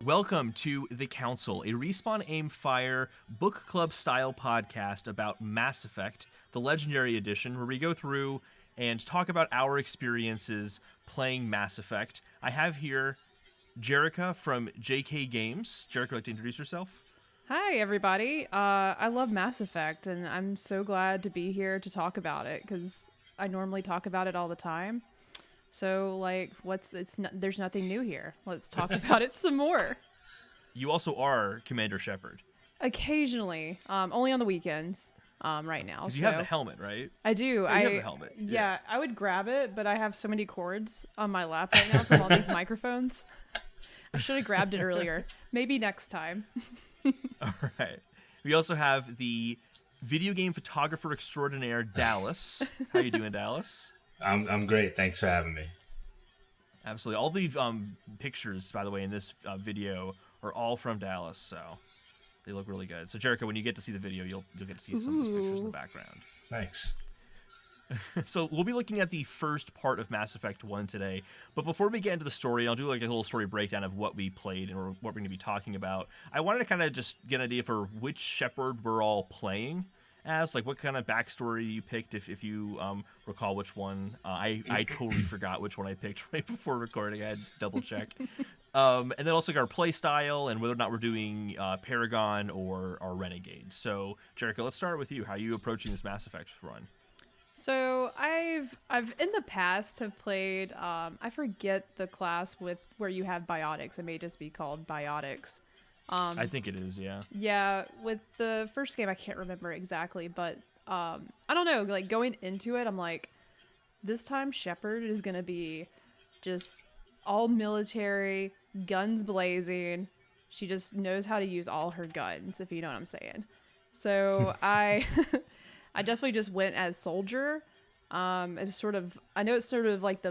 Welcome to The Council, a Respawn Aim Fire book club style podcast about Mass Effect, the Legendary Edition, where we go through and talk about our experiences playing Mass Effect. I have here Jerica from JK Games. Jerica, would you like to introduce yourself? Hi, everybody. I love Mass Effect, and I'm so glad to be here to talk about it, because I normally talk about it all the time. So, like, there's nothing new here. Let's talk about it some more. You also are Commander Shepard. Occasionally, only on the weekends right now. Because you have the helmet, right? I do. Yeah, you have the helmet. Yeah, I would grab it, but I have so many cords on my lap right now from all these microphones. I should have grabbed it earlier. Maybe next time. All right. We also have the video game photographer extraordinaire, Dallas. How you doing, Dallas? I'm great. Thanks for having me. Absolutely. All the pictures, by the way, in this video are all from Dallas, so they look really good. So, Jerica, when you get to see the video, you'll get to see some of those pictures in the background. Thanks. So we'll be looking at the first part of Mass Effect 1 today. But before we get into the story, I'll do like a little story breakdown of what we played and what we're going to be talking about. I wanted to kind of just get an idea for which Shepard we're all playing as, like what kind of backstory you picked, if you recall which one. I totally forgot which one I picked right before recording. I had to double check. And then also our play style and whether or not we're doing Paragon or Renegade. So, Jerica, let's start with you. How are you approaching this Mass Effect run? So I've in the past have played I forget the class with where you have biotics. It may just be called biotics. I think it is, yeah. Yeah, with the first game I can't remember exactly, but I don't know, like going into it I'm like, this time Shepard is gonna be just all military, guns blazing. She just knows how to use all her guns, if you know what I'm saying. So I definitely just went as soldier. It's sort of, I know it's sort of like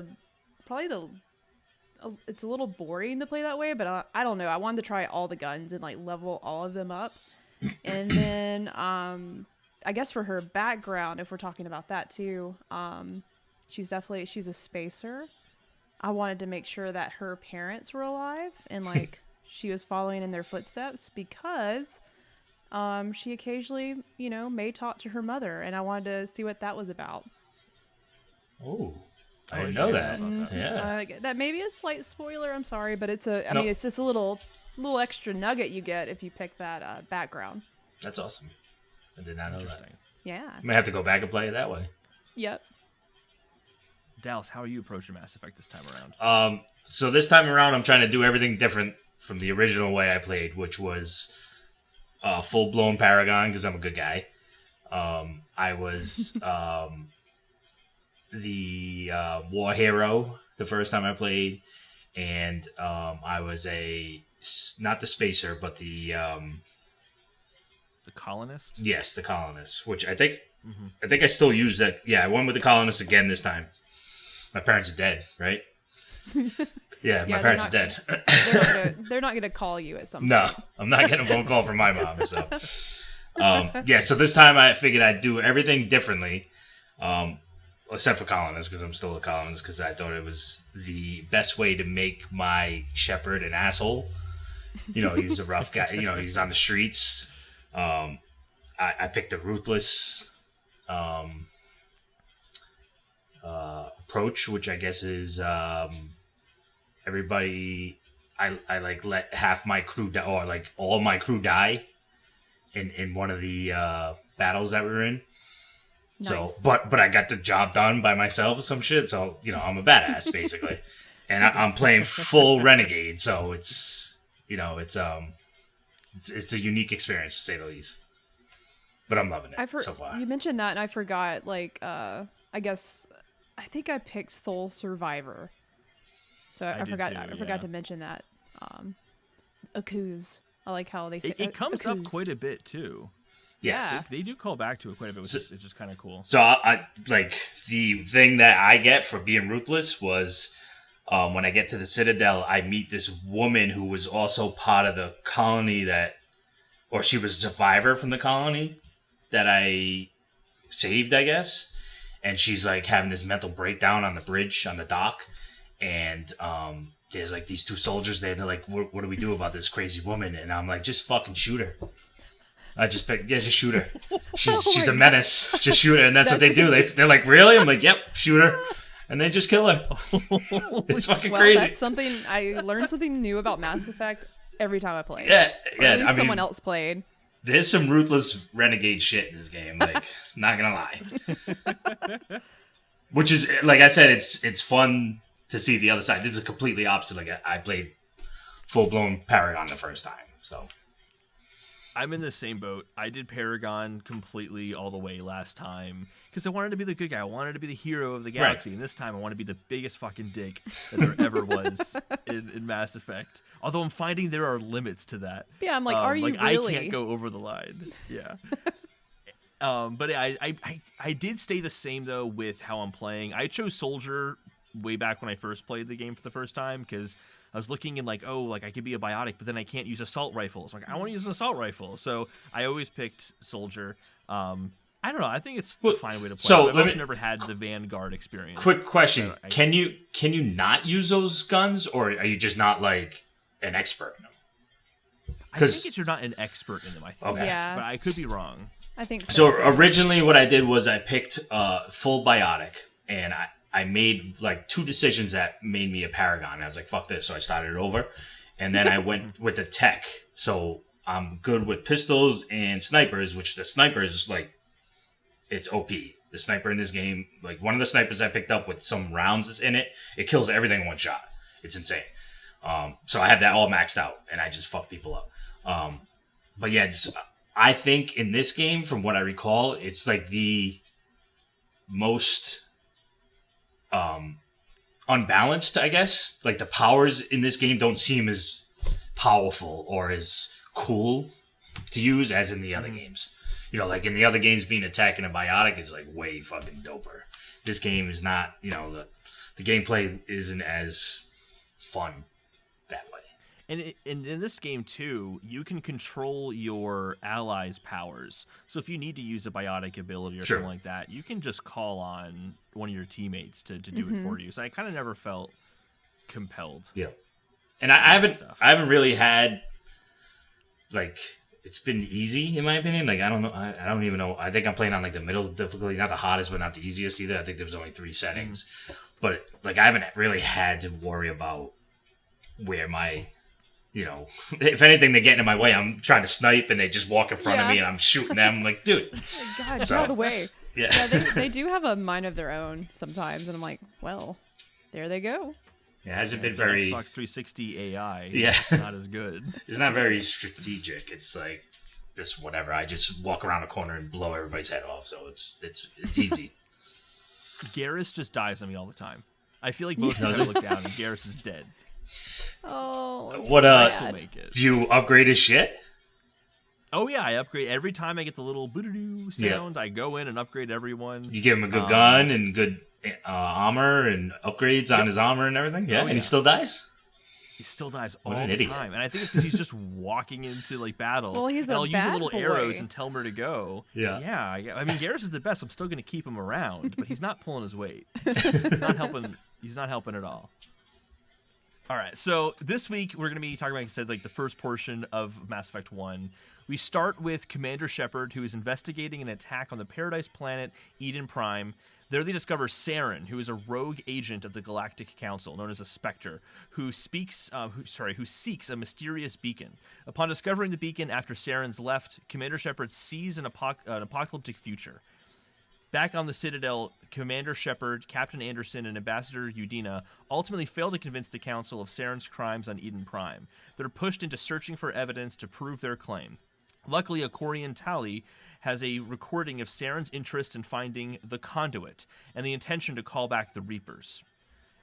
it's a little boring to play that way, but I don't know. I wanted to try all the guns and like level all of them up. And then I guess for her background, if we're talking about that too, she's a spacer. I wanted to make sure that her parents were alive and like she was following in their footsteps because she occasionally, may talk to her mother, and I wanted to see what that was about. Oh, I didn't know that. Yeah, that may be a slight spoiler. I'm sorry, but it's I mean, it's just a little extra nugget you get if you pick that background. That's awesome. I did not know that. Yeah, I may have to go back and play it that way. Yep. Dallas, how are you approaching Mass Effect this time around? So this time around, I'm trying to do everything different from the original way I played, which was full-blown Paragon because I'm a good guy. I was the war hero the first time I played, and I was not the spacer, but the colonist. Yes, the colonist, which I think I still use that. Yeah, I went with the colonist again this time. My parents are dead, right? Yeah, my parents are dead. They're not gonna call you at some point. No, I'm not getting a phone call from my mom. So, so this time I figured I'd do everything differently, except for colonist, because I'm still a colonist, because I thought it was the best way to make my Shepard an asshole. He's a rough guy. He's on the streets. I picked the ruthless approach, which I guess is everybody. I like let half my crew die, or like all my crew die in one of the battles that we were in. Nice. So, but I got the job done by myself or some shit. So I'm a badass basically, and I'm playing full Renegade. So it's a unique experience to say the least. But I'm loving it so far. You mentioned that, and I forgot. Like, I think I picked Soul Survivor. So I forgot to mention that. Akuz. I like how they say it comes up quite a bit too. Yes. Yeah, they do call back to it quite a bit, which is just kind of cool. So I like the thing that I get for being ruthless was when I get to the Citadel, I meet this woman who was also part of the colony or she was a survivor from the colony that I saved, I guess. And she's like having this mental breakdown on the bridge on the dock, and there's like these two soldiers there. And they're like, "What do we do about this crazy woman?" And I'm like, "Just fucking shoot her." I just picked, just shoot her. She's a menace. Just shoot her, and that's what they do. They're like, "Really?" I'm like, "Yep, shoot her," and they just kill her. It's fucking crazy. That's something I learned something new about Mass Effect every time I play. Yeah. Or at least someone else played. There's some ruthless renegade shit in this game. Like, not gonna lie. Which is, like I said, it's fun to see the other side. This is completely opposite. Like, I played full blown Paragon the first time, so. I'm in the same boat. I did Paragon completely all the way last time because I wanted to be the good guy. I wanted to be the hero of the galaxy. Right. And this time I want to be the biggest fucking dick that there ever was in Mass Effect. Although I'm finding there are limits to that. Yeah, I'm like, are you really? I can't go over the line. Yeah. But I did stay the same, though, with how I'm playing. I chose Soldier way back when I first played the game for the first time because I was looking and like, I could be a biotic, but then I can't use assault rifles. Like, I want to use an assault rifle. So I always picked Soldier. I don't know. I think it's a fine way to play. So I've also never had the Vanguard experience. Quick question. Can you not use those guns, or are you just not like an expert in them? I think it's you're not an expert in them, I think. Okay. Yeah. But I could be wrong. I think so. So originally what I did was I picked full biotic, and I made like 2 decisions that made me a Paragon. I was like, fuck this. So I started it over. And then I went with the tech. So I'm good with pistols and snipers, which the snipers, like, it's OP. The sniper in this game, like one of the snipers I picked up with some rounds in it, it kills everything in one shot. It's insane. So I have that all maxed out, and I just fuck people up. But yeah, I think in this game, from what I recall, it's like the most unbalanced, I guess. Like the powers in this game don't seem as powerful or as cool to use as in the other games. You know, like in the other games, being attacked in a biotic is like way fucking doper. This game is not, you know, the gameplay isn't as fun that way. And in this game, too, you can control your allies' powers. So if you need to use a biotic ability or something like that, you can just call on one of your teammates to do it for you. So I kind of never felt compelled. Yeah. And I haven't really had, like, it's been easy, in my opinion. Like, I don't know. I don't even know. I think I'm playing on, like, the middle difficulty. Not the hottest, but not the easiest either. I think there was only 3 settings. But, like, I haven't really had to worry about where my... You know, if anything, they get in my way. I'm trying to snipe, and they just walk in front of me, and I'm shooting them. I'm like, dude. God, get out of the way. Yeah, they do have a mind of their own sometimes, and I'm like, well, there they go. Yeah, it hasn't been very... Xbox 360 AI. Yeah. It's not as good. It's not very strategic. It's like, just whatever. I just walk around a corner and blow everybody's head off, so it's easy. Garrus just dies on me all the time. I feel like most times I look down, and Garrus is dead. Oh, what do you upgrade his shit? Oh yeah, I upgrade every time I get the little boo-doo sound. I go in and upgrade everyone. You give him a good gun and good armor and upgrades on his armor and everything. Yeah, and he still dies. He still dies all the time, and I think it's because he's just walking into like battle. Well, he's and I'll use the bad little boy. Arrows and tell him where to go. Yeah. I mean, Garrus is the best. I'm still going to keep him around, but he's not pulling his weight. He's not helping. He's not helping at all. All right, so this week we're going to be talking about, like I said, like the first portion of Mass Effect 1. We start with Commander Shepard, who is investigating an attack on the Paradise planet Eden Prime. There they discover Saren, who is a rogue agent of the Galactic Council, known as a Spectre, who seeks a mysterious beacon. Upon discovering the beacon after Saren's left, Commander Shepard sees an apocalyptic future. Back on the Citadel, Commander Shepard, Captain Anderson, and Ambassador Udina ultimately fail to convince the Council of Saren's crimes on Eden Prime. They're pushed into searching for evidence to prove their claim. Luckily, a Quarian Tali has a recording of Saren's interest in finding the Conduit and the intention to call back the Reapers.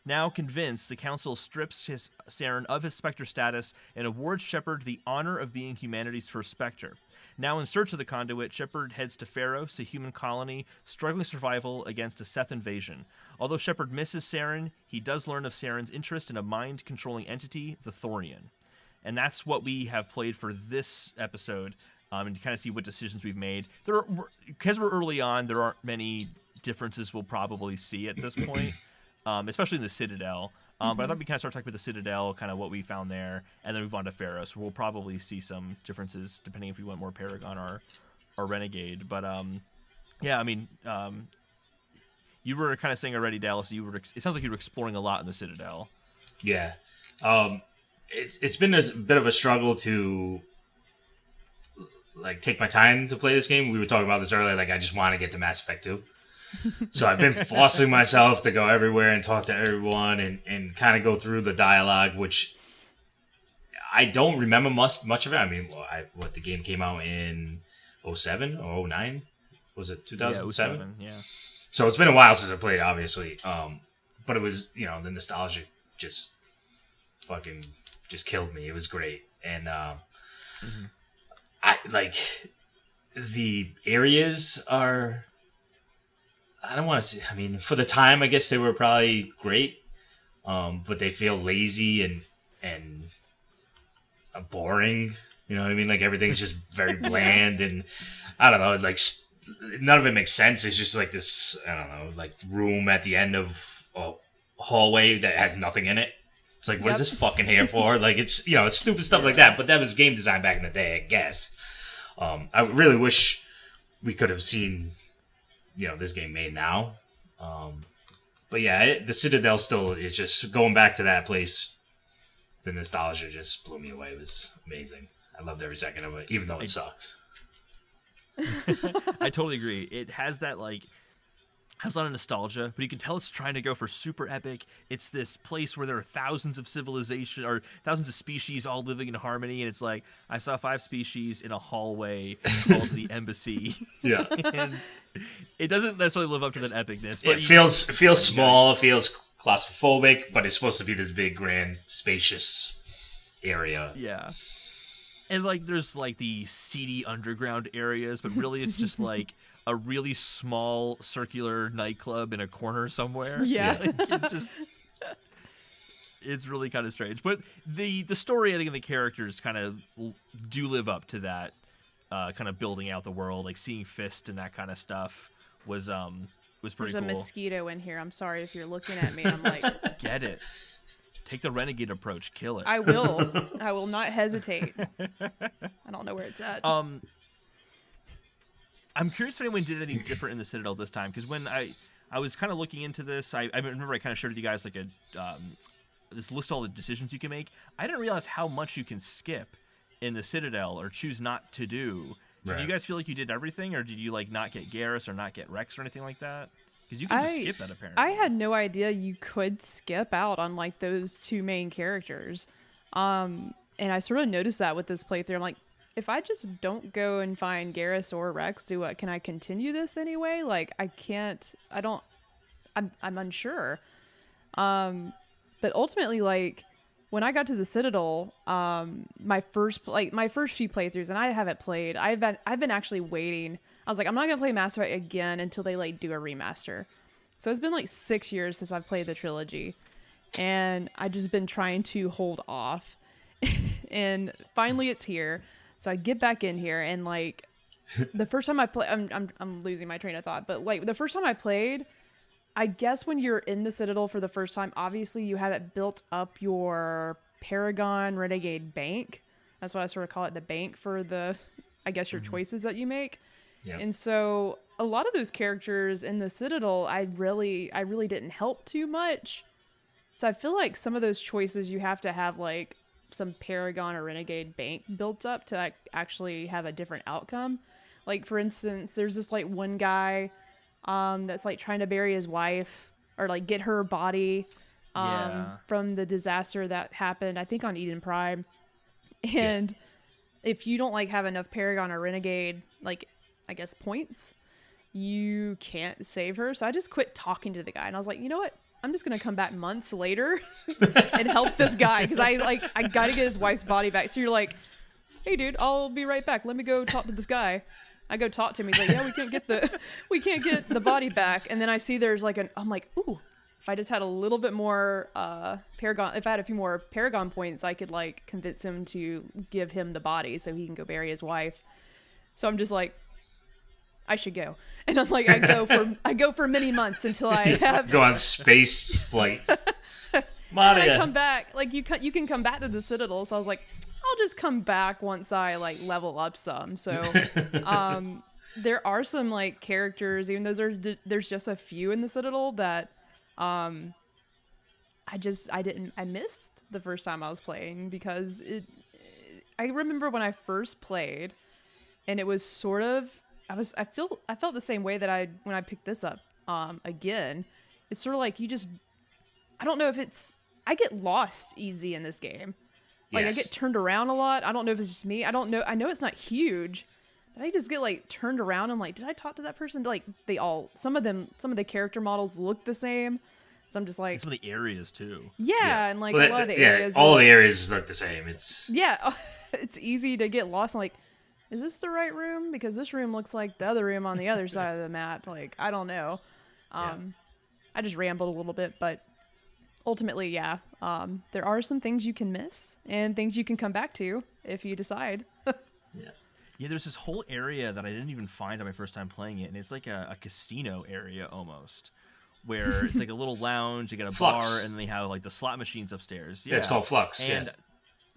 Now convinced, the Council strips Saren of his Spectre status and awards Shepard the honor of being humanity's first Spectre. Now in search of the Conduit, Shepard heads to Feros, a human colony struggling survival against a Seth invasion. Although Shepard misses Saren, he does learn of Saren's interest in a mind-controlling entity, the Thorian. And that's what we have played for this episode. and to kind of see what decisions we've made. Because we're early on, there aren't many differences we'll probably see at this point, especially in the Citadel. But I thought we kind of start talking about the Citadel, kind of what we found there, and then move on to Feros. We'll probably see some differences depending if we want more Paragon or Renegade. But yeah, I mean, you were kind of saying already, Dallas. It sounds like you were exploring a lot in the Citadel. Yeah, it's been a bit of a struggle to like take my time to play this game. We were talking about this earlier. Like, I just want to get to Mass Effect 2. So I've been forcing myself to go everywhere and talk to everyone and kind of go through the dialogue, which I don't remember much of it. I mean, what the game came out in 07 or 09? Was it 2007? Yeah, 07, yeah. So it's been a while since I played, obviously. But it was, the nostalgia just fucking just killed me. It was great. And I like the areas are, I don't want to say, I mean, for the time, I guess they were probably great, but they feel lazy and boring. You know what I mean? Like, everything's just very bland, and I don't know, like, none of it makes sense. It's just like this, I don't know, like, room at the end of a hallway that has nothing in it. It's like, what is this fucking here for? Like, it's, it's stupid stuff like that, but that was game design back in the day, I guess. I really wish we could have seen this game made now. But yeah, the Citadel still is just going back to that place. The nostalgia just blew me away. It was amazing. I loved every second of it, even though it sucks. I totally agree. It has that, like, has a lot of nostalgia, but you can tell it's trying to go for super epic. It's this place where there are thousands of civilization or thousands of species all living in harmony, and it's like, I saw 5 species in a hallway called the Embassy. Yeah. And it doesn't necessarily live up to that epicness. But it feels small, it feels claustrophobic, but it's supposed to be this big, grand, spacious area. Yeah. And, like, there's, like, the seedy underground areas, but really it's just, like, a really small circular nightclub in a corner somewhere. Yeah. Like, it's really kind of strange. But the story, I think, and the characters kind of do live up to that kind of building out the world. Like, seeing Fist and that kind of stuff was pretty cool. There's a mosquito in here. I'm sorry if you're looking at me. I'm like... Get it. Take the renegade approach. Kill it. I will. I will not hesitate. I don't know where it's at. I'm curious if anyone did anything different in the Citadel this time, because when I was kind of looking into this, I remember I kind of shared with you guys like this list of all the decisions you can make. I didn't realize how much you can skip in the Citadel or choose not to do. Did you guys feel like you did everything, or did you like not get Garrus or not get Rex or anything like that? Because you can just skip that, apparently. I had no idea you could skip out on, like, those 2 main characters. And I sort of noticed that with this playthrough. I'm like, if I just don't go and find Garrus or Rex, can I continue this anyway? Like, I'm unsure. But ultimately, like, when I got to the Citadel, my first few playthroughs, and I haven't played, I've been actually waiting. I was like, I'm not going to play Mass Effect again until they, like, do a remaster. So it's been, like, 6 years since I've played the trilogy. And I've just been trying to hold off. And finally it's here. So I get back in here, and, like, the first time I play, I'm losing my train of thought. But, like, the first time I played, I guess when you're in the Citadel for the first time, obviously you have it built up your Paragon Renegade bank. That's what I sort of call it, the bank for the, I guess, your choices that you make. Yep. And so a lot of those characters in the Citadel, I really didn't help too much. So I feel like some of those choices you have to have, like, some Paragon or Renegade bank built up to, like, actually have a different outcome. Like, for instance, there's this, like, one guy that's, like, trying to bury his wife or, like, get her body from the disaster that happened, I think, on Eden Prime. And if you don't, like, have enough Paragon or Renegade, like, I guess, points, you can't save her. So I just quit talking to the guy, and I was like, you know what? I'm just going to come back months later and help this guy, because I got to get his wife's body back. So you're like, hey, dude, I'll be right back. Let me go talk to this guy. I go talk to him. He's like, yeah, we can't get the body back. And then I see there's like I'm like, ooh, if I just had a little bit more Paragon, if I had a few more Paragon points, I could, like, convince him to give him the body so he can go bury his wife. So I'm just like, I should go. And I'm like, I go for many months until I have go on space flight. and I come back. Like you can come back to the Citadel. So I was like, I'll just come back once I like level up some. So there are some like characters, even though there's just a few in the Citadel that I missed the first time I was playing, because I remember when I first played, and it was sort of I felt the same way that when I picked this up again. It's sort of like I don't know if I get lost easy in this game. Like I get turned around a lot. I don't know if it's just me. I don't know. I know it's not huge, but I just get like turned around. I'm like, did I talk to that person? Like some of the character models look the same. So I'm just like, some of the areas too. Yeah. And like a lot of the areas. All the areas look the same. It's easy to get lost. I'm like, is this the right room? Because this room looks like the other room on the other side of the map. Like, I don't know. I just rambled a little bit, but ultimately, there are some things you can miss and things you can come back to if you decide. Yeah, there's this whole area that I didn't even find on my first time playing it, and it's like a casino area almost, where it's like a little lounge, you got a Flux. bar, and they have like the slot machines upstairs. Yeah, it's called Flux. And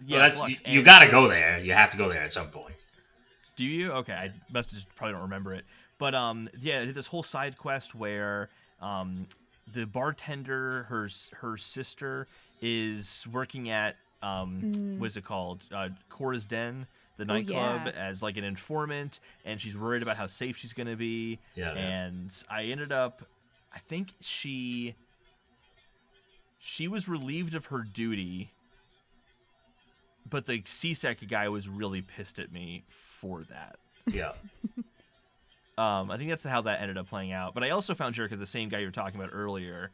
Flux. You got to go there. You have to go there at some point. Do you? Okay, I must have just probably don't remember it. But I did this whole side quest where the bartender, her sister, is working at what is it called? Cora's Den, the nightclub, as like an informant, and she's worried about how safe she's gonna be. And I ended up, I think she was relieved of her duty, but the CSEC guy was really pissed at me for that. Yeah. I think that's how that ended up playing out. But I also found Jericho, the same guy you were talking about earlier,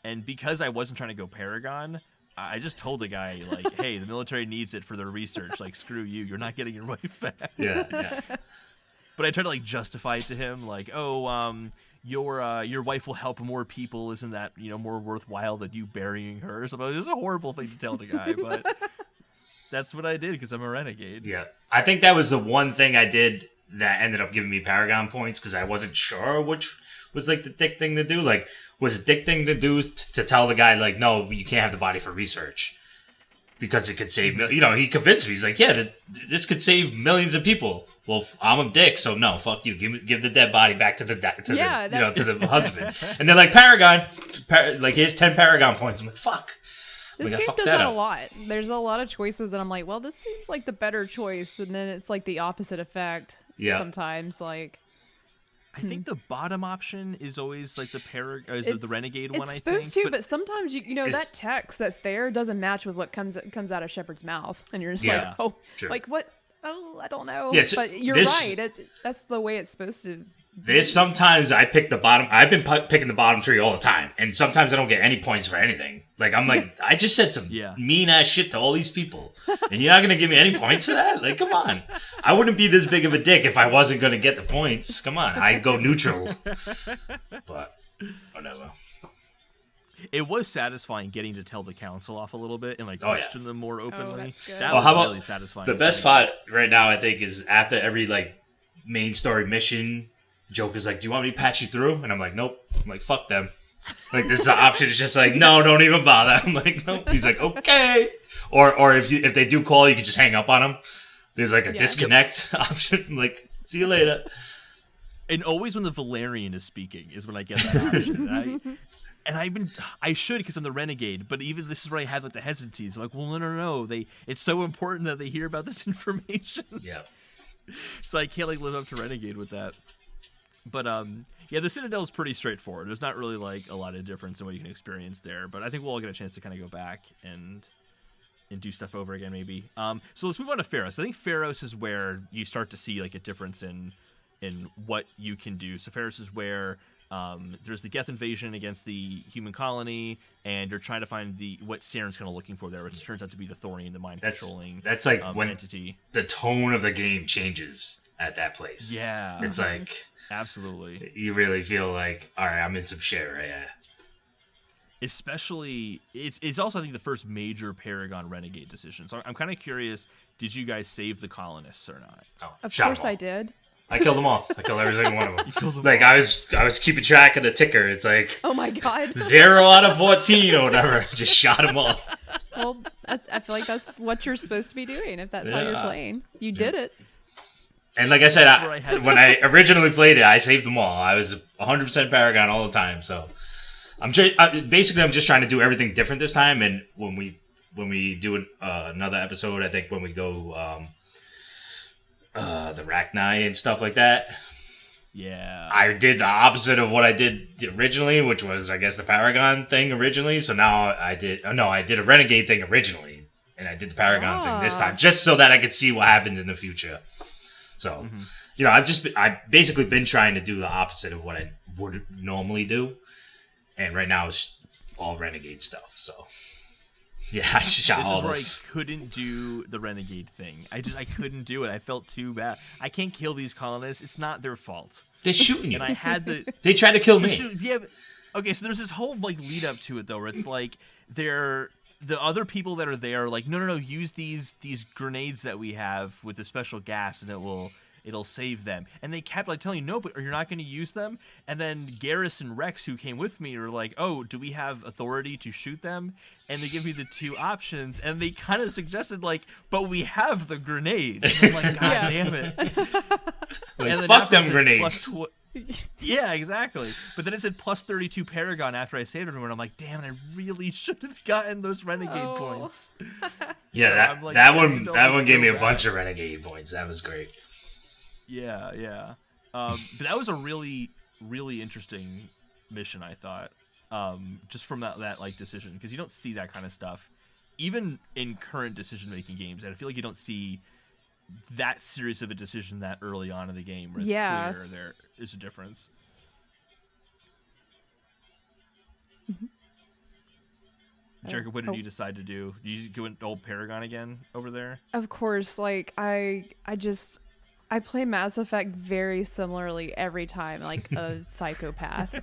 and because I wasn't trying to go Paragon, I just told the guy, like, hey, the military needs it for their research. Like, screw you. You're not getting your wife back. Yeah. But I tried to, like, justify it to him. Like, your wife will help more people. Isn't that, more worthwhile than you burying her? So it was a horrible thing to tell the guy. But that's what I did because I'm a renegade. Yeah. I think that was the one thing I did that ended up giving me Paragon points, because I wasn't sure which was, like, the dick thing to do. Like, was it dick thing to do to tell the guy, like, no, you can't have the body for research because it could save, he convinced me. He's like, yeah, this could save millions of people. Well, I'm a dick, so no, fuck you. Give the dead body back to the the husband. And they're like, Paragon, here's 10 Paragon points. I'm like, fuck. This game does that a lot. There's a lot of choices that I'm like, well, this seems like the better choice, and then it's like the opposite effect. Yeah. Sometimes, like. I think the bottom option is always like the renegade one. It's supposed to, but sometimes that text that's there doesn't match with what comes out of Shepard's mouth, and you're just like, oh, true. Like what? Oh, I don't know. Yeah, but you're right. That's the way it's supposed to be. There's sometimes I pick the bottom. I've been picking the bottom tree all the time, and sometimes I don't get any points for anything. Like, I'm like, I just said some mean ass shit to all these people, and you're not gonna give me any points for that? Like, come on. I wouldn't be this big of a dick if I wasn't gonna get the points. Come on, I'd go neutral. But whatever. It was satisfying getting to tell the council off a little bit and question them more openly. That's good. That was really satisfying. The best part right now, I think, is after every main story mission, Joker's like, do you want me to patch you through? And I'm like, nope. I'm like, fuck them. Like, this is the option. It's just like, no, don't even bother. I'm like, nope. He's like, okay. Or if they do call, you can just hang up on them. There's like a disconnect option. I'm like, see you later. And always when the Valerian is speaking is when I get that option. I should because I'm the renegade, but even this is where I have the hesitancies. I'm like, well, no. It's so important that they hear about this information. Yeah. So I can't live up to renegade with that. But the Citadel is pretty straightforward. There's not really a lot of difference in what you can experience there. But I think we'll all get a chance to kind of go back and do stuff over again, maybe. So let's move on to Feros. I think Feros is where you start to see a difference in what you can do. So Feros is where there's the Geth invasion against the human colony, and you're trying to find what Saren's kind of looking for there, which turns out to be the Thorian, the mind-controlling That's like when entity. The tone of the game changes at that place. Yeah. It's like... Absolutely. You really feel like, all right, I'm in some shit right here. Especially, it's also, I think, the first major Paragon Renegade decision. So I'm kind of curious, did you guys save the colonists or not? Oh, of course I did. I killed them all. I killed every single one of them. You killed them Like all. I was keeping track of the ticker. It's like Oh my god. 0 out of 14 or whatever. Just shot them all. Well, I feel like that's what you're supposed to be doing if that's how you're Yeah. playing. You did it. And like I said, That's where I had when I originally played it, I saved them all. I was 100% Paragon all the time. So I'm just trying to do everything different this time. And when we do another episode, I think when we go the Rachni and stuff like that, Yeah. I did the opposite of what I did originally, which was I guess the Paragon thing originally. So now I did a Renegade thing originally, and I did the Paragon thing this time, just so that I could see what happens in the future. So, I've basically been trying to do the opposite of what I would normally do, and right now it's all Renegade stuff. So, yeah, I just shot This all is where this. I couldn't do the Renegade thing. I couldn't do it. I felt too bad. I can't kill these colonists. It's not their fault. They're shooting you. And I had the They tried to kill me. Yeah. Okay, so there's this whole like lead up to it though, where it's like the other people that are there are like, no, use these grenades that we have with the special gas, and it'll save them. And they kept like telling you, no, but you're not going to use them. And then Garrus and Rex, who came with me, are like, oh, do we have authority to shoot them? And they give me the two options, and they kind of suggested like, but we have the grenades. And I'm like, God Yeah. damn it. Like, And then fuck them after it grenades. says yeah, exactly. But then it said plus 32 Paragon after I saved everyone. I'm like, damn, I really should have gotten those Renegade Oh. points. Yeah, So that, I'm like, that I one did that always one gave go me a back. bunch of Renegade points. That was great. Yeah. But that was a really, really interesting mission, I thought. Just from that like decision, because you don't see that kind of stuff, even in current decision-making games. And I feel like you don't see that serious of a decision that early on in the game, where it's clear there is a difference. Jericho, what did you decide to do? Did you go into old Paragon again over there? Of course, like I play Mass Effect very similarly every time, like a psychopath.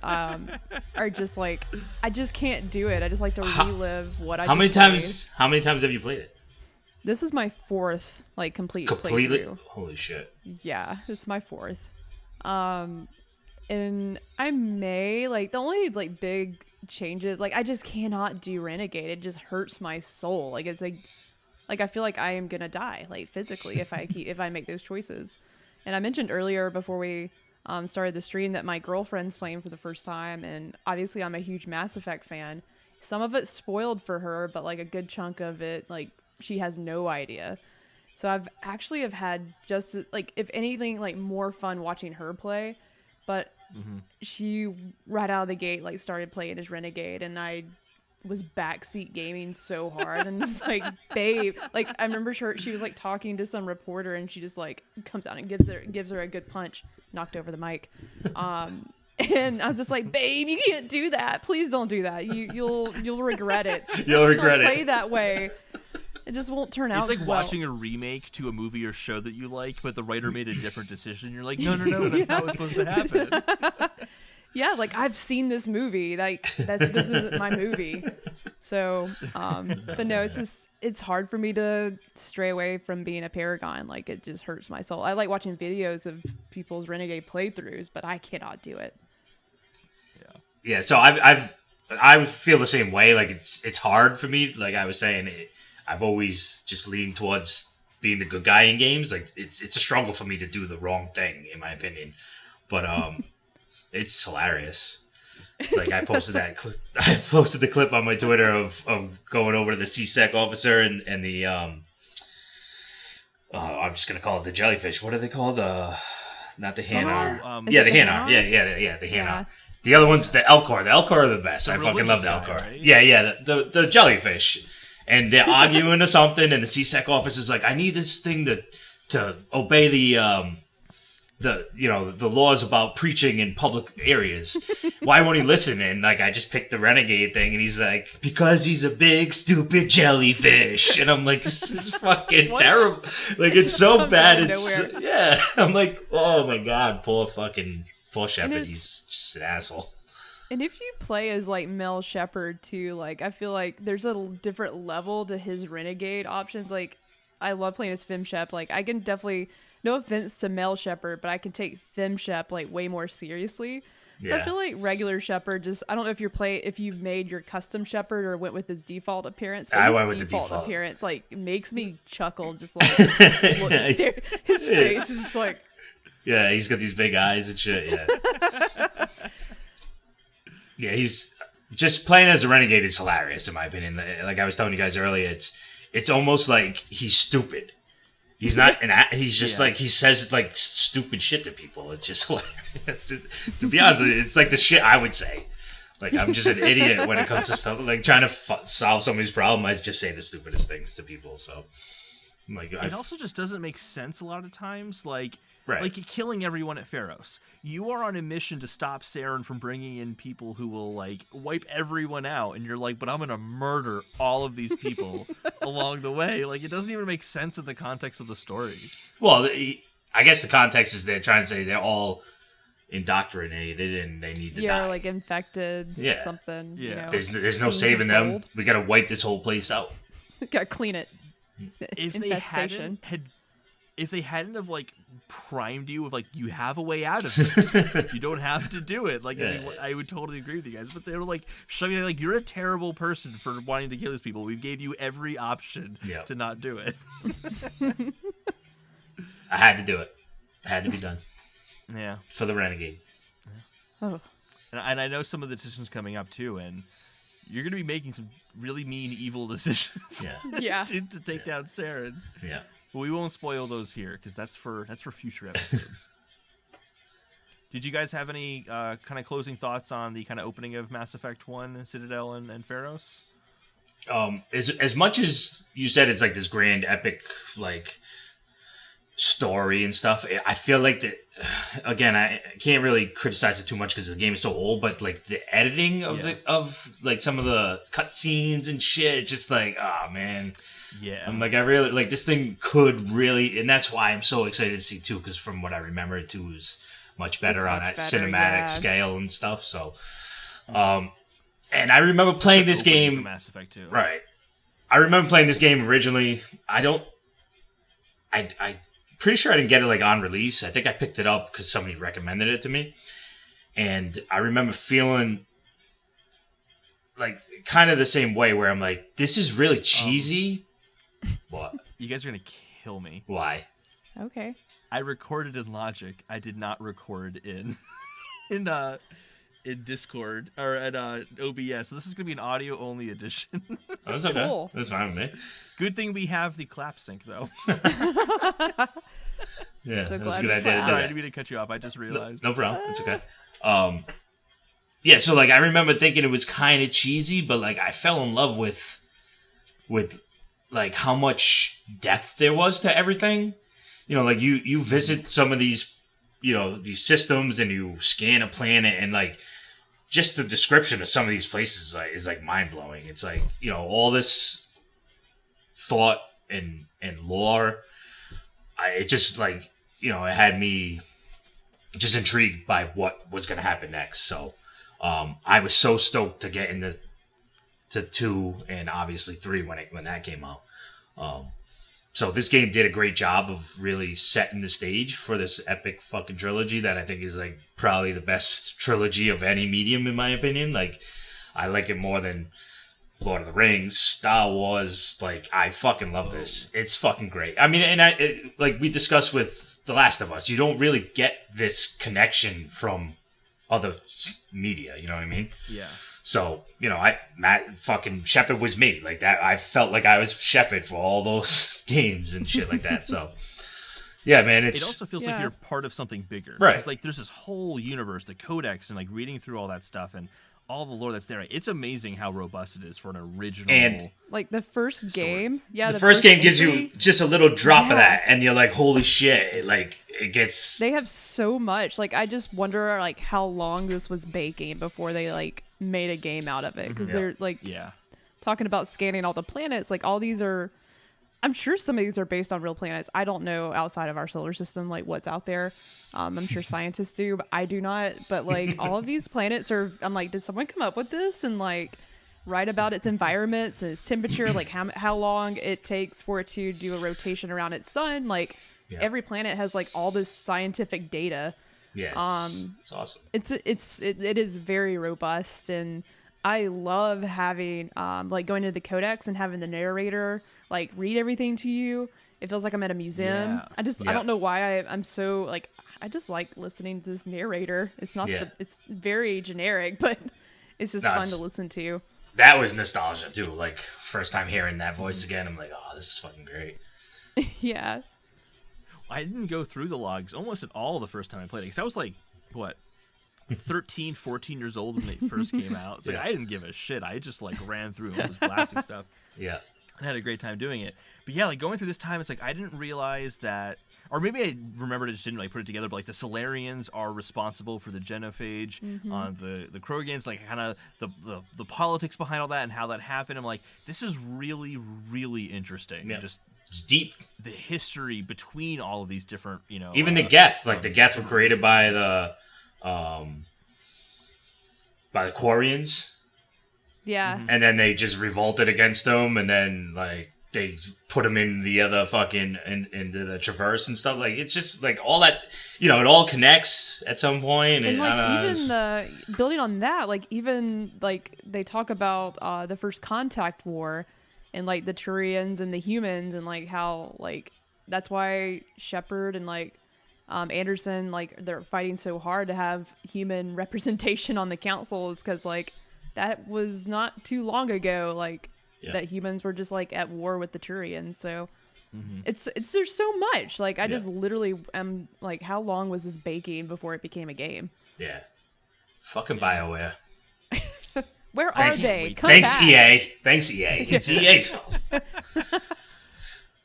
Or just like I just can't do it. I just like to relive what I How many just played. times? How many times have you played it? This is my fourth like complete Completely. playthrough. Holy shit! Yeah, this is my fourth. And I may like the only like big changes, like I just cannot do Renegade. It just hurts my soul. Like it's like I feel like I am gonna die, like physically, if I make those choices. And I mentioned earlier before we started the stream that my girlfriend's playing for the first time, and obviously I'm a huge Mass Effect fan. Some of it's spoiled for her, but like a good chunk of it, like she has no idea. So I've actually have had just like, if anything, like more fun watching her play. But she right out of the gate like started playing as Renegade, and I was backseat gaming so hard, and just like, babe, like I remember she was like talking to some reporter, and she just like comes out and gives her a good punch, knocked over the mic. And I was just like, babe, you can't do that. Please don't do that. You'll regret it. You'll regret Don't it. play that way. It just won't turn out. It's like well. watching a remake to a movie or show that you like, but the writer made a different decision. You're like, no, that's not what's supposed to happen. Yeah, like I've seen this movie. Like this isn't my movie. So, but no, it's hard for me to stray away from being a Paragon. Like it just hurts my soul. I like watching videos of people's Renegade playthroughs, but I cannot do it. Yeah, so I feel the same way. Like it's hard for me. Like I was saying, I've always just leaned towards being the good guy in games. Like it's a struggle for me to do the wrong thing, in my opinion. But it's hilarious. Like I posted that clip. I posted the clip on my Twitter of going over to the CSEC officer and the I'm just gonna call it the jellyfish. What are they called? Not the Hanar. Is Yeah, it the the Hanar. Hanar? Yeah, the Hanar. Yeah. The other one's the Elcor. The Elcor are the best. The I fucking love the religious Elcor. guy, right? Yeah, the jellyfish. And they're arguing or something, and the CSEC officer's like, I need this thing to obey the laws about preaching in public areas. Why won't he listen? And like I just picked the Renegade thing, and he's like, because he's a big stupid jellyfish. And I'm like, this is fucking terrible. Like it's so comes bad. out of It's nowhere. yeah. I'm like, oh my god, poor Shepard. it's- He's just an asshole. And if you play as like Mel Shepard too, like I feel like there's a different level to his Renegade options. Like I love playing as Fem Shep. Like I can definitely no offense to male Shepard, but I can take fem Shep like way more seriously. So I feel like regular Shepard just, I don't know if you made your custom Shepard or went with his default appearance, but his default appearance like makes me chuckle just like stare. His face is just like, yeah, he's got these big eyes and shit. Yeah. Yeah, he's just playing as a renegade is hilarious in my opinion. Like I was telling you guys earlier, it's almost like he's stupid. He's not he's just like, he says like stupid shit to people. It's just hilarious. To be honest, it's like the shit I would say. Like I'm just an idiot when it comes to stuff like trying to solve somebody's problem. I just say the stupidest things to people. So like, it also just doesn't make sense a lot of times. Like killing everyone at Feros. You are on a mission to stop Saren from bringing in people who will like wipe everyone out, and you're like, but I'm gonna murder all of these people along the way. Like it doesn't even make sense in the context of the story. Well, I guess the context is they're trying to say they're all indoctrinated and they need to die. Like infected. Something. Yeah. You know, there's no saving them. We gotta wipe this whole place out. Gotta clean it. If they hadn't have like primed you with like, you have a way out of this, you don't have to do it. Like I would totally agree with you guys, but they were like showing like, you're a terrible person for wanting to kill these people. We gave you every option to not do it. I had to do it. It had to be done. Yeah, for the renegade. Oh, and I know some of the decisions coming up too, and you're going to be making some really mean, evil decisions. To take down Saren. Yeah. But we won't spoil those here because that's for future episodes. Did you guys have any kind of closing thoughts on the kind of opening of Mass Effect 1, Citadel and Feros? As much as you said it's like this grand epic like story and stuff, I feel like that again, I can't really criticize it too much because the game is so old, but like the editing of like some of the cutscenes and shit, it's just like, oh man. Yeah, I'm like, I really like this thing could really, and that's why I'm so excited to see 2, because from what I remember, 2 is much better on that cinematic scale and stuff. So, and I remember playing this game. For Mass Effect 2. Right. I remember playing this game originally. I pretty sure I didn't get it like on release. I think I picked it up because somebody recommended it to me, and I remember feeling like kind of the same way where I'm like, this is really cheesy. What? You guys are gonna kill me. Why? Okay. I recorded in Logic. I did not record in Discord or at OBS. So this is gonna be an audio only edition. Oh, that's okay. Cool. That's fine with me. Good thing we have the clap sync though. Yeah, so that was a glad good we idea. found Sorry, I didn't mean to cut you off. I just realized. No problem. It's okay. Yeah, so like I remember thinking it was kind of cheesy, but like I fell in love with like how much depth there was to everything. You know, like you visit some of these, you know, these systems and you scan a planet and like just the description of some of these places is like mind blowing. It's like, you know, all this thought and lore. It just like, you know, it had me just intrigued by what was going to happen next. So I was so stoked to get into 2 and obviously 3 when that came out. So this game did a great job of really setting the stage for this epic fucking trilogy that I think is like probably the best trilogy of any medium in my opinion. Like I like it more than Lord of the Rings, Star Wars. Like I fucking love this. It's fucking great. I mean, and like we discussed with The Last of Us, you don't really get this connection from other media. You know what I mean? Yeah. So, you know, Matt fucking Shepard was me. Like that, I felt like I was Shepard for all those games and shit like that. So, yeah, man, it also feels like you're part of something bigger. Right. It's like there's this whole universe, the codex, and like reading through all that stuff and all the lore that's there. It's amazing how robust it is for an original. And like the first game, the first game gives you just a little drop of that, and you're like, holy shit! It gets. They have so much. Like I just wonder, like how long this was baking before they like made a game out of it, because they're like talking about scanning all the planets. Like all these are, I'm sure some of these are based on real planets. I don't know outside of our solar system like what's out there. I'm sure scientists do, but I do not. But like all of these planets are, I'm like, did someone come up with this and like write about its environments and its temperature, like how long it takes for it to do a rotation around its sun? Like every planet has like all this scientific data. Yeah, it's awesome. It is very robust, and I love having like going to the codex and having the narrator like read everything to you. It feels like I'm at a museum. Yeah. I don't know why I'm so like, I just like listening to this narrator. It's not it's very generic, but it's just fun to listen to. That was nostalgia too. Like first time hearing that voice again, I'm like, oh, this is fucking great. Yeah. I didn't go through the logs almost at all the first time I played it, because I was like, what, 13, 14 years old when it first came out. It's like I didn't give a shit. I just like ran through and was blasting stuff. Yeah. And had a great time doing it. But yeah, like going through this time, it's like I didn't realize that, or maybe I remembered it, just didn't like put it together, but like the Solarians are responsible for the genophage on the Krogans, like kind of the politics behind all that and how that happened. I'm like, this is really, really interesting. Yeah. Just it's deep. The history between all of these different, even the Geth, like the Geth were created by the Quarians. Yeah. And then they just revolted against them, and then like they put them in the other fucking into the Traverse and stuff. Like it's just like all that, it all connects at some point. And like even the building on that, like even like they talk about the First Contact War, and like the Turians and the humans, and like how like that's why Shepard and like Anderson, like they're fighting so hard to have human representation on the council, is because like that was not too long ago, like that humans were just like at war with the Turians. So it's there's so much. Like I just literally am like, how long was this baking before it became a game? Yeah. Fucking BioWare. Where are they? Come Thanks, back. EA. Thanks, EA. It's EA's fault.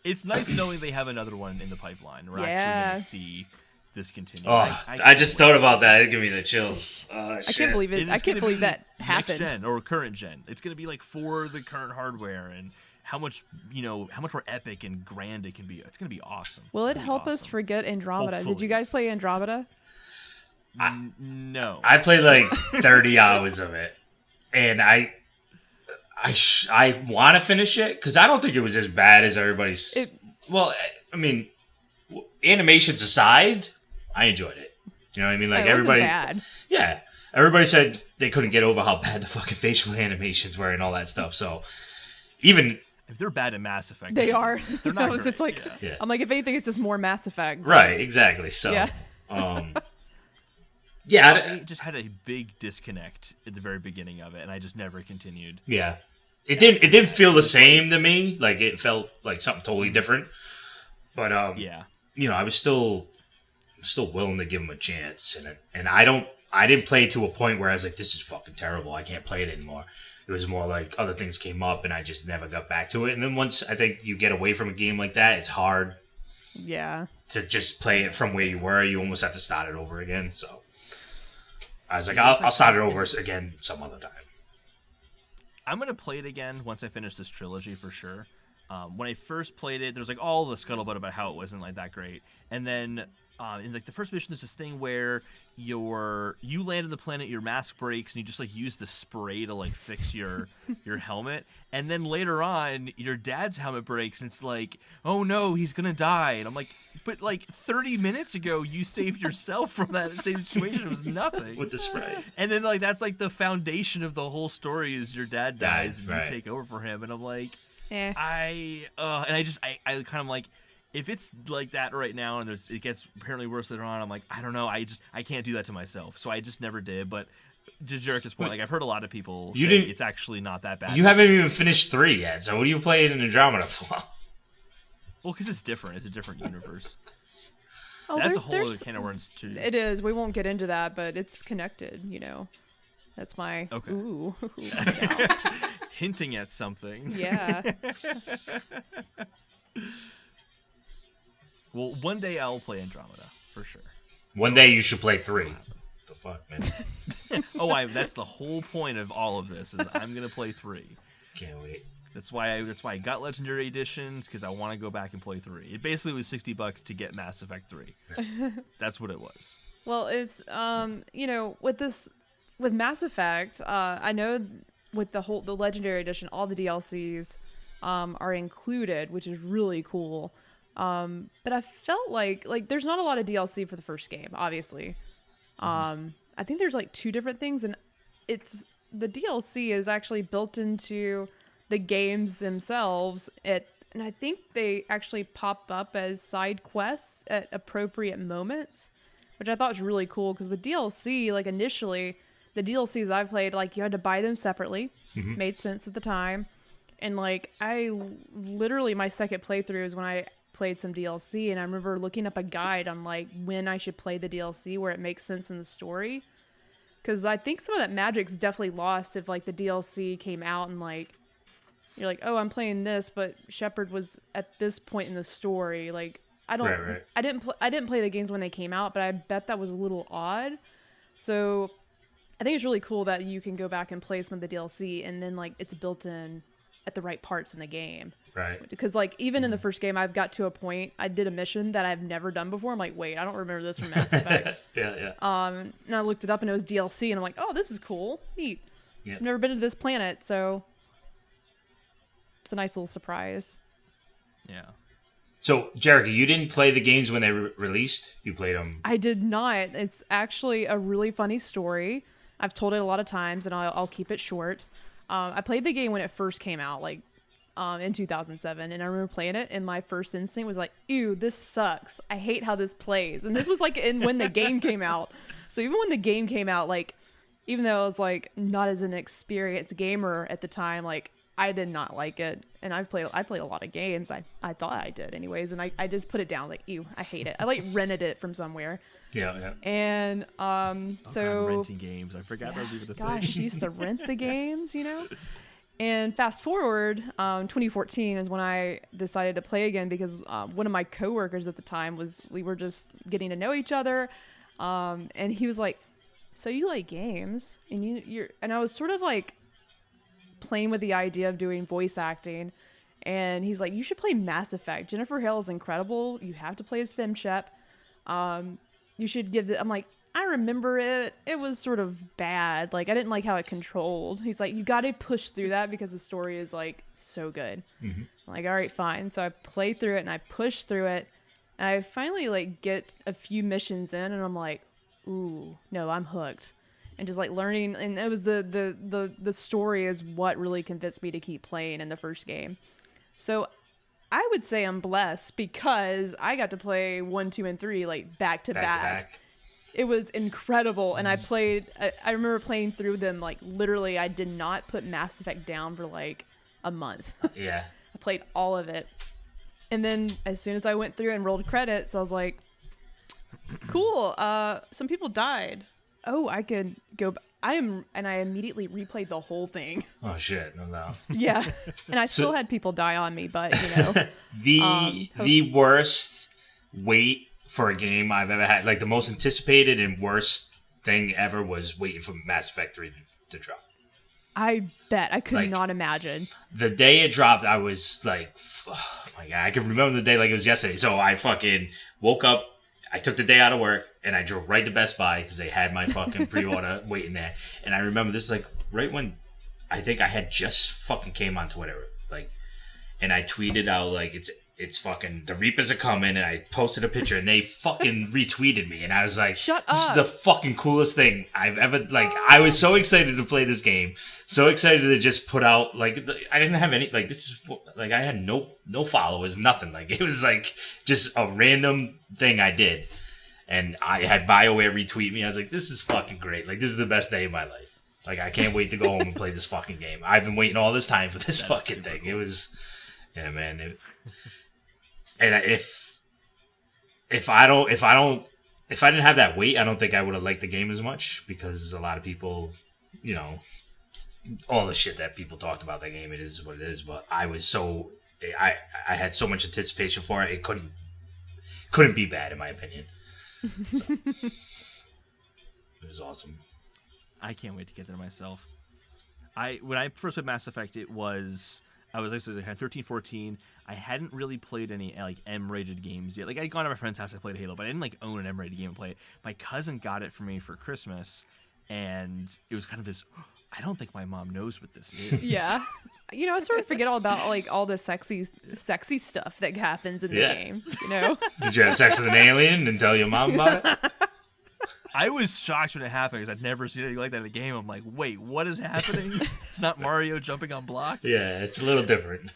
It's nice knowing they have another one in the pipeline. We're actually going to see this continue. Oh, I just thought about that. It gave me the chills. I can't believe it. I can't believe that happened. Next gen or current gen. It's going to be like for the current hardware, and how much more epic and grand it can be. It's going to be awesome. Will it help us forget Andromeda? Hopefully. Did you guys play Andromeda? No. I played like 30 hours of it, and I want to finish it because I don't think it was as bad as everybody's. Well, I mean, animations aside, I enjoyed it. You know what I mean? Like it everybody, wasn't bad. Yeah, everybody said they couldn't get over how bad the fucking facial animations were and all that stuff. So even if they're bad at Mass Effect, they are. They're not. It's just like I'm like, if anything, it's just more Mass Effect. Right? Exactly. So I just had a big disconnect at the very beginning of it, and I just never continued. Yeah. It didn't feel the same to me. Like it felt like something totally different. But I was still willing to give him a chance, and I didn't play it to a point where I was like, this is fucking terrible. I can't play it anymore. It was more like other things came up, and I just never got back to it. And then once I think you get away from a game like that, it's hard. Yeah. To just play it from where you were, you almost have to start it over again. So I was like, I'll start it over again some other time. I'm going to play it again once I finish this trilogy for sure. When I first played it, there was like all the scuttlebutt about how it wasn't like that great. And then in like the first mission, there's this thing where you land on the planet, your mask breaks, and you just like use the spray to like fix your helmet. And then later on, your dad's helmet breaks, and it's like, oh no, he's gonna die. And I'm like, but like 30 minutes ago, you saved yourself from that same situation. It was nothing with the spray. And then like that's like the foundation of the whole story is your dad dies and you take over for him. And I'm like, I kind of like, if it's like that right now and it gets apparently worse later on, I'm like, I don't know. I can't do that to myself. So I just never did. But to Jericho's point, like I've heard a lot of people say it's actually not that bad. You haven't even finished 3 yet. So what are you playing in Andromeda for? Well, because it's different. It's a different universe. Oh, that's a whole other can of worms too. It is. We won't get into that, but it's connected. That's my ooh. Hinting at something. Yeah. Well, one day I'll play Andromeda for sure. One day you should play 3. The fuck, man. That's the whole point of all of this is I'm gonna play 3. Can't wait. That's why I got Legendary Editions, because I want to go back and play 3. It basically was $60 to get Mass Effect 3. That's what it was. Well, it's with Mass Effect, I know with the Legendary Edition, all the DLCs are included, which is really cool. But I felt like there's not a lot of DLC for the first game, obviously. I think there's like 2 different things, and it's the DLC is actually built into the games themselves. And I think they actually pop up as side quests at appropriate moments, which I thought was really cool. Because with DLC, like initially, the DLCs I've played, like you had to buy them separately. Made sense at the time. And like I literally, my second playthrough is when I played some DLC, and I remember looking up a guide on like when I should play the DLC where it makes sense in the story. Because I think some of that magic's definitely lost if like the DLC came out and like you're like, oh, I'm playing this, but Shepard was at this point in the story. Like I don't, Right. I didn't play the games when they came out, but I bet that was a little odd. So I think it's really cool that you can go back and play some of the DLC, and then like it's built in at the right parts in the game. Right. Because like even in the first game, I've got to a point, I did a mission that I've never done before. I'm like, wait, I don't remember this from Mass Effect. Yeah. And I looked it up and it was DLC, and I'm like, oh, this is cool, neat. Yeah. I've never been to this planet, so it's a nice little surprise. Yeah. So, Jericho, you didn't play the games when they released? You played them? I did not. It's actually a really funny story. I've told it a lot of times, and I'll keep it short. I played the game when it first came out, like in 2007, and I remember playing it, and my first instinct was like, ew, this sucks. I hate how this plays. And this was like when the game came out. So even when the game came out, like, even though I was like not as an experienced gamer at the time, like I did not like it. And I played a lot of games. I thought I did anyways, and I just put it down like, ew, I hate it. I like rented it from somewhere. Yeah. And so renting games. I forgot that was even a thing. gosh, I used to rent the games, you know? And fast forward, 2014 is when I decided to play again, because one of my coworkers at the time we were just getting to know each other. And he was like, so you like games, and you're, and I was sort of like playing with the idea of doing voice acting. And he's like, you should play Mass Effect. Jennifer Hale is incredible. You have to play as FemShep. You should give it. I'm like, I remember it. It was sort of bad. Like, I didn't like how it controlled. He's like, you got to push through that because the story is like so good. I'm like, all right, fine. So I played through it and I pushed through it. And I finally like get a few missions in, and I'm like, ooh, no, I'm hooked. And just like learning, and it was the story is what really convinced me to keep playing in the first game. So I would say I'm blessed because I got to play 1, 2, and 3 like back to back. It was incredible. And I remember playing through them like literally I did not put Mass Effect down for like a month. Yeah. I played all of it. And then as soon as I went through and rolled credits, I was like, cool, some people died. Oh, I could go. And I immediately replayed the whole thing. Oh shit, no doubt. Yeah, and I still had people die on me, but you know, the worst wait for a game I've ever had, like the most anticipated and worst thing ever, was waiting for Mass Effect 3 to drop. I bet I could Like, not imagine. The day it dropped, I was like, oh my god, I can remember the day like it was yesterday. So I fucking woke up. I took the day out of work and I drove right to Best Buy because they had my fucking pre-order waiting there. And I remember this like right when I think I had just fucking came on Twitter, like, and I tweeted out like it's fucking the Reapers are coming, and I posted a picture and they fucking retweeted me, and I was like, shut this up. is the fucking coolest thing I've ever, like, I was so excited to play this game, so excited to just put out, like, I didn't have any, like, this is like I had no followers, nothing. Like, it was like just a random thing I did, and I had BioWare retweet me. I was like, this is fucking great. Like, this is the best day of my life. Like, I can't wait to go home and play this fucking game. I've been waiting all this time for this fucking thing. Cool. It was, yeah, man. And if I didn't have that wait, I don't think I would have liked the game as much, because a lot of people, you know, all the shit that people talked about that game, it is what it is. But I had so much anticipation for it. It couldn't be bad in my opinion. It was awesome. I can't wait to get there myself. When I first played Mass Effect, I was actually 13, 14. I hadn't really played any like M-rated games yet. Like, I'd gone to my friend's house, I played Halo, but I didn't like own an M-rated game and play it. My cousin got it for me for Christmas, and it was kind of this, I don't think my mom knows what this is. Yeah. I sort of forget all about like all the sexy stuff that happens in the game. Did you have sex with an alien and tell your mom about it? I was shocked when it happened because I'd never seen anything like that in a game. I'm like, wait, what is happening? It's not Mario jumping on blocks. Yeah, it's a little different.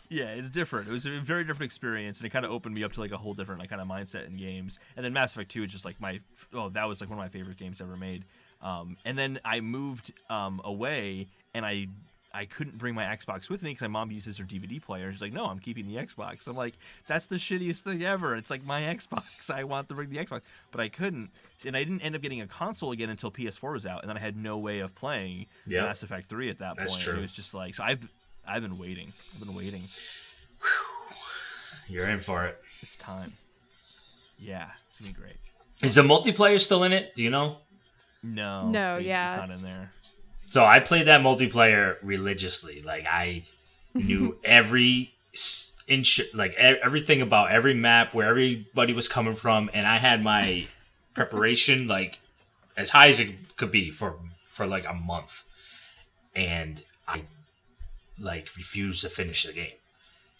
Yeah, it's different. It was a very different experience, and it kind of opened me up to like a whole different kind of mindset in games. And then Mass Effect 2 is just like that was like one of my favorite games ever made. And then I moved away, and I couldn't bring my Xbox with me because my mom uses her DVD player. She's like, no, I'm keeping the Xbox. I'm like, that's the shittiest thing ever. It's like my Xbox. I want to bring the Xbox. But I couldn't. And I didn't end up getting a console again until PS4 was out. And then I had no way of playing Mass Effect 3 at that point. That's true. And it was just like, so I've been waiting. You're in for it. It's time. Yeah, it's going to be great. Is the multiplayer still in it? Do you know? No, it's not in there. So I played that multiplayer religiously. Like I knew every everything about every map, where everybody was coming from, and I had my preparation like as high as it could be for like a month, and I like refused to finish the game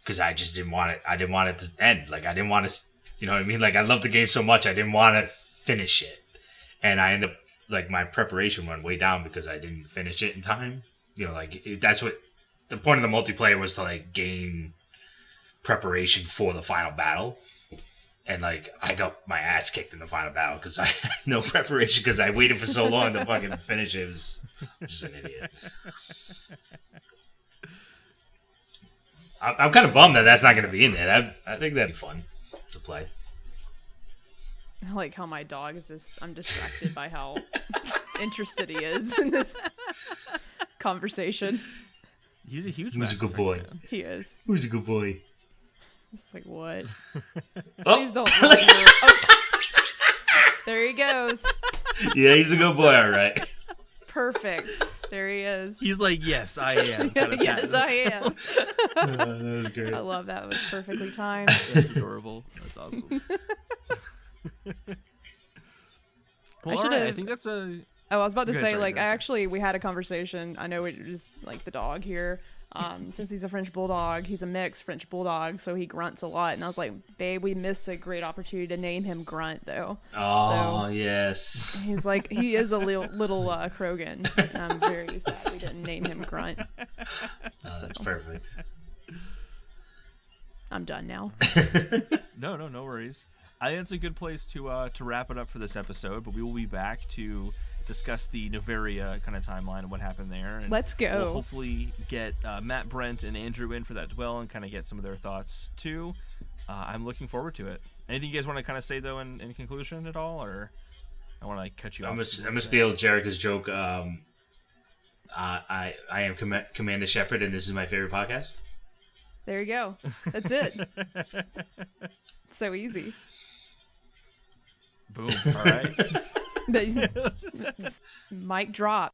because I just didn't want it. I didn't want it to end. Like I didn't want to, you know what I mean? Like I loved the game so much, I didn't want to finish it, and I ended up. Like my preparation went way down because I didn't finish it in time. That's what the point of the multiplayer was, to like gain preparation for the final battle. And like I got my ass kicked in the final battle because I had no preparation because I waited for so long to fucking finish it. I'm just an idiot. I'm kind of bummed that that's not going to be in there. I think that'd be fun to play. I like how my dog is I'm distracted by how interested he is in this conversation. He's a huge Who's a good boy? fan. He is. Who's a good boy? It's like, what? Oh. Please don't let your... Oh. There he goes. Yeah, he's a good boy, all right. Perfect. There he is. He's like, yes, I am. Yes, I am. That was great. I love that. It was perfectly timed. That's adorable. That's awesome. Well, all right. I think that's a... Oh, I was about to say, sorry. we had a conversation. I know it was like the dog here. Since he's a French bulldog, he's a mixed French bulldog, so he grunts a lot. And I was like, babe, we missed a great opportunity to name him Grunt, though. Oh, yes. He's like, he is a little Krogan. And I'm very sad we didn't name him Grunt. That's perfect. I'm done now. No worries. I think it's a good place to wrap it up for this episode, but we will be back to discuss the Noveria kind of timeline and what happened there. And let's go. We'll hopefully get Matt, Brent, and Andrew in for that dwell and kind of get some of their thoughts too. I'm looking forward to it. Anything you guys want to kind of say though in conclusion at all, or I want to like cut you off? I'm gonna steal Jerica's joke. I am Commander Shepard, and this is my favorite podcast. There you go. That's it. It's so easy. Boom. All right. Mic drop.